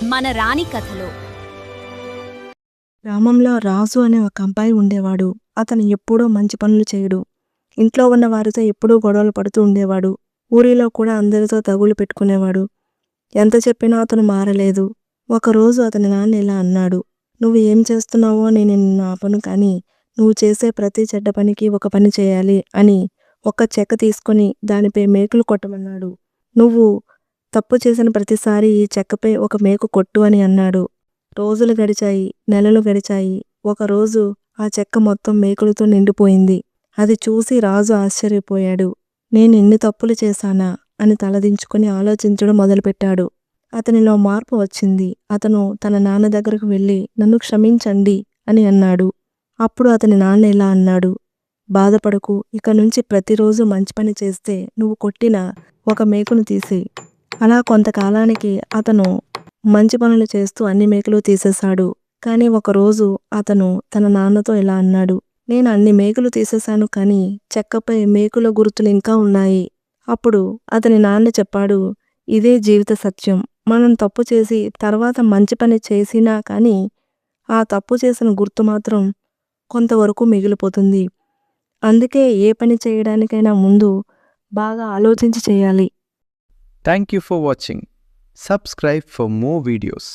మన రాణి కథలో గ్రామంలో రాజు అనే ఒక అబ్బాయి ఉండేవాడు. అతను ఎప్పుడూ మంచి పనులు చేయడు. ఇంట్లో ఉన్న వారితో ఎప్పుడూ గొడవలు పడుతూ ఉండేవాడు. ఊరిలో కూడా అందరితో తగులు పెట్టుకునేవాడు. ఎంత చెప్పినా అతను మారలేదు. ఒకరోజు అతని నాన్న ఇలా అన్నాడు, "నువ్వు ఏం చేస్తున్నావో నేను నిన్ను ఆపను, కానీ నువ్వు చేసే ప్రతి చెడ్డ పనికి ఒక పని చేయాలి" అని ఒక చెక్క తీసుకొని దానిపై మేకులు కొట్టమన్నాడు. "నువ్వు తప్పు చేసిన ప్రతిసారి ఈ చెక్కపై ఒక మేకు కొట్టు" అని అన్నాడు. రోజులు గడిచాయి, నెలలు గడిచాయి. ఒకరోజు ఆ చెక్క మొత్తం మేకులతో నిండిపోయింది. అది చూసి రాజు ఆశ్చర్యపోయాడు. నేనెన్ని తప్పులు చేశానా అని తలదించుకుని ఆలోచించడం మొదలుపెట్టాడు. అతనిలో మార్పు వచ్చింది. అతను తన నాన్న దగ్గరకు వెళ్ళి, "నన్ను క్షమించండి" అని అన్నాడు. అప్పుడు అతని నాన్న ఇలా అన్నాడు, "బాధపడకు, ఇక నుంచి ప్రతిరోజు మంచి పని చేస్తే నువ్వు కొట్టిన ఒక మేకును తీసేయ్." అలా కొంతకాలానికి అతను మంచి పనులు చేస్తూ అన్ని మేకులు తీసేశాడు. కానీ ఒకరోజు అతను తన నాన్నతో ఇలా అన్నాడు, "నేను అన్ని మేకులు తీసేశాను, కానీ చెక్కపై మేకుల గుర్తులు ఇంకా ఉన్నాయి." అప్పుడు అతని నాన్న చెప్పాడు, "ఇదే జీవిత సత్యం. మనం తప్పు చేసి తర్వాత మంచి పని చేసినా కానీ ఆ తప్పు చేసిన గుర్తు మాత్రం కొంతవరకు మిగిలిపోతుంది. అందుకే ఏ పని చేయడానికైనా ముందు బాగా ఆలోచించి చేయాలి." Thank you for watching. Subscribe for more videos.